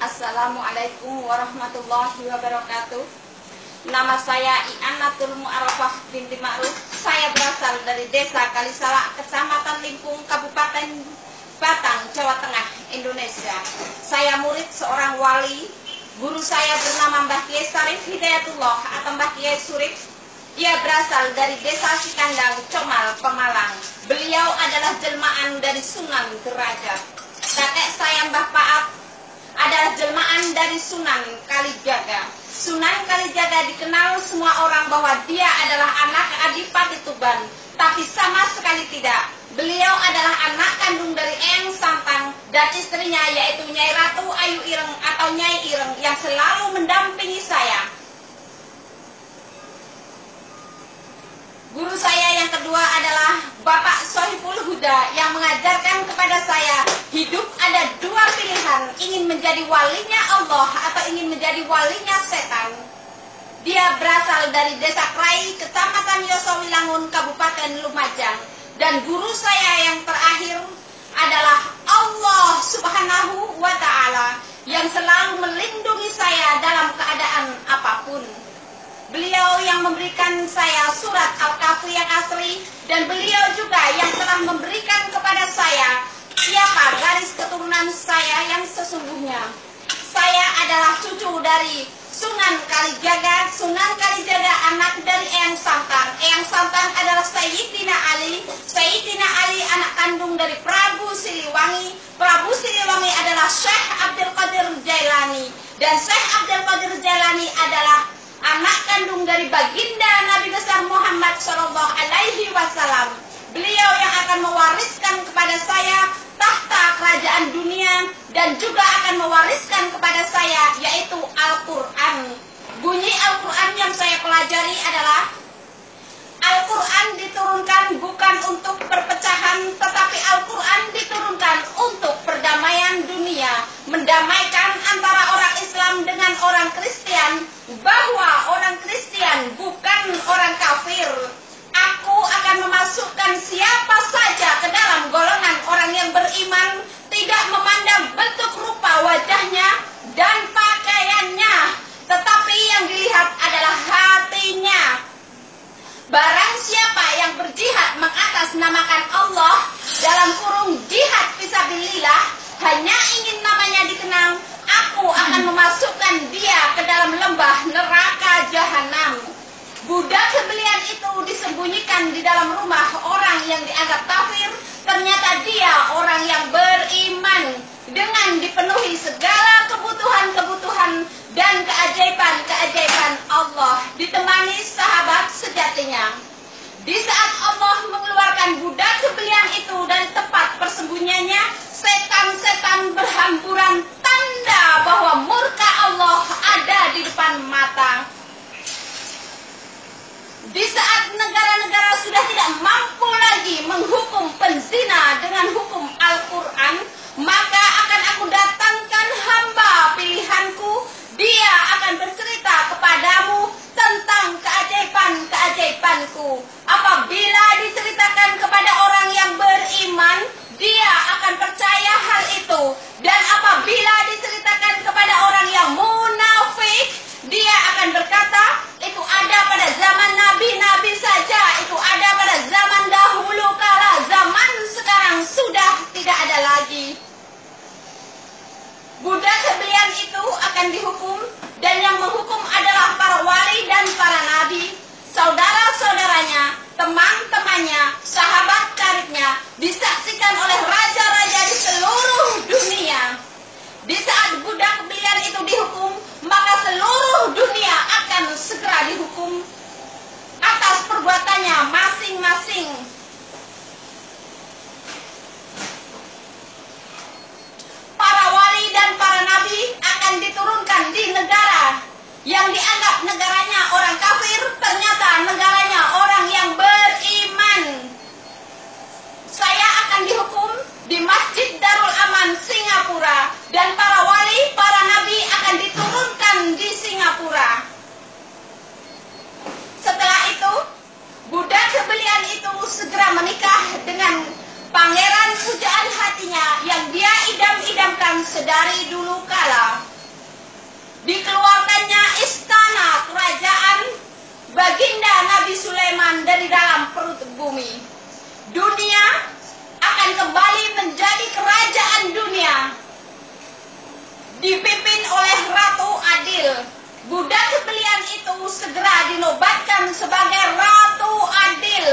Assalamualaikum warahmatullahi wabarakatuh. Nama saya I'anatul Mu'arrafah binti Ma'ruf. Saya berasal dari Desa Kalisala, Kecamatan Limpung, Kabupaten Batang, Jawa Tengah, Indonesia. Saya murid seorang wali. Guru saya bernama Mbah Kiai Sarif Hidayatullah atau Mbah Kiai Surif. Ia berasal dari Desa Sikandang, Comal, Pemalang. Beliau adalah jelmaan dari Sunan Derajat. Kakek saya Mbah Paat adalah jelmaan dari Sunan Kalijaga. Sunan Kalijaga dikenal semua orang bahwa dia adalah anak Adipati Tuban, tapi sama sekali tidak. Beliau adalah anak kandung dari Eyang Santang dan istrinya yaitu Nyai Ratu Ayu Ireng atau Nyai Ireng yang selalu mendampingi saya. Guru saya yang kedua adalah Bapak Sohibul Huda yang mengajarkan kepada saya hidup ada dua pilihan, ingin menjadi walinya Allah atau ingin menjadi walinya setan. Dia berasal dari Desa Krai, Kecamatan Yosowilangun, Kabupaten Lumajang. Dan guru saya yang terakhir adalah Allah Subhanahu wa Ta'ala yang selalu melindungi saya dalam keadaan apapun. Beliau yang memberikan saya surat Al-Kahfi yang asli, dan beliau juga yang telah memberikan kepada saya siapa garis keturunan saya yang sesungguhnya. Saya adalah cucu dari Sunan Kalijaga. Sunan Kalijaga anak dari Eyang Santang. Eyang Santang adalah Sayyidina Ali. Sayyidina Ali anak kandung dari Prabu Siliwangi. Prabu Siliwangi adalah Syekh Abdul Qadir Jailani. Dan Syekh Abdul Qadir Jailani adalah anak kandung dari baginda Nabi besar Muhammad Shallallahu Alaihi Wasallam. Beliau yang akan mewariskan kepada saya tahta kerajaan dunia dan juga akan mewariskan kepada saya yaitu Al-Quran. Bunyi Al-Quran yang saya pelajari adalah Al-Quran diturunkan bukan untuk perpecahan, tetapi Al-Quran diturunkan untuk perdamaian dunia, mendamaikan antara orang Islam dengan orang Kristen, bahwa orang Kristen bukan orang kafir. Aku akan memasukkan siapa saja ke dalam golongan orang yang beriman, tidak memandang bentuk rupa wajahnya dan pakaiannya, tetapi yang dilihat adalah hatinya. Barang siapa yang berjihad mengatasnamakan Allah dalam kurung jihad fisabilillah, hanya ingin namanya dikenal, aku akan memasukkan dia ke dalam lembah neraka jahanam. Budak sembelian itu disembunyikan di dalam rumah orang yang dianggap kafir. Ternyata dia orang yang beriman dengan dipenuhi segala kebutuhan-kebutuhan dan keajaiban-keajaiban Allah, ditemani sahabat sejatinya. Di saat Allah mengeluarkan budak sembelian itu dari tempat persembunyiannya, setan-setan berhamburan, tanda bahwa murka Allah ada di depan mata. Di saat negara-negara sudah tidak mampu lagi menghukum penzina dengan hukum Al-Quran, maka akan aku datangkan hamba pilihanku. Dia akan bercerita kepadamu tentang keajaiban-keajaibanku. Apabila diceritakan kepada orang yang beriman, dia akan percaya hal itu. Dan apabila diceritakan kepada orang yang munafik, dia akan berkata, itu ada pada zaman nabi-nabi saja, itu ada pada zaman dahulu kala, zaman sekarang sudah tidak ada lagi. Budak sembelian itu akan dihukum, dan yang menghukum adalah para wali dan para nabi, saudara-saudaranya, teman-temannya, sahabat karibnya, disaksikan oleh raja-raja di seluruh dunia. Di saat budak belian itu dihukum, maka seluruh dunia akan segera dihukum atas perbuatannya masing-masing. Para wali dan para nabi akan diturunkan di negara yang dianggap negaranya orang kafir, ternyata negaranya orang yang beriman. Saya akan dihukum di Masjid Darul Aman Singapura, dan para wali, para nabi akan diturunkan di Singapura. Setelah itu, budak sembelian itu segera menikah dengan pangeran pujaan hatinya yang dia idam-idamkan sedari dulu kala. Tuhan dari dalam perut bumi. Dunia akan kembali menjadi kerajaan dunia, dipimpin oleh Ratu Adil. Budak belian itu segera dinobatkan sebagai Ratu Adil.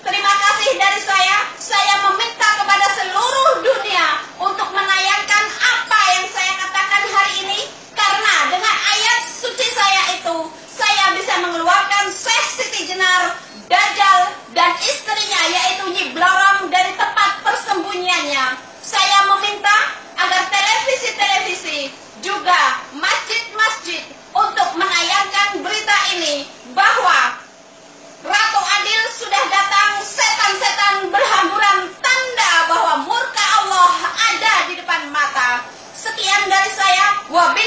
Terima kasih dari saya meminta kepada seluruh dunia untuk menayangkan apa yang saya katakan hari ini, karena dengan ayat suci saya itu, saya bisa mengeluarkan Syekh Siti Jenar, Dajjal, dan istrinya yaitu Nyi Blorong dari tempat persembunyiannya. Saya meminta agar televisi-televisi, juga masjid-masjid untuk menayangkan berita ini bahwa Ratu Adil sudah datang, setan-setan berhamburan, tanda bahwa murka Allah ada di depan mata. Sekian dari saya. Wabillahi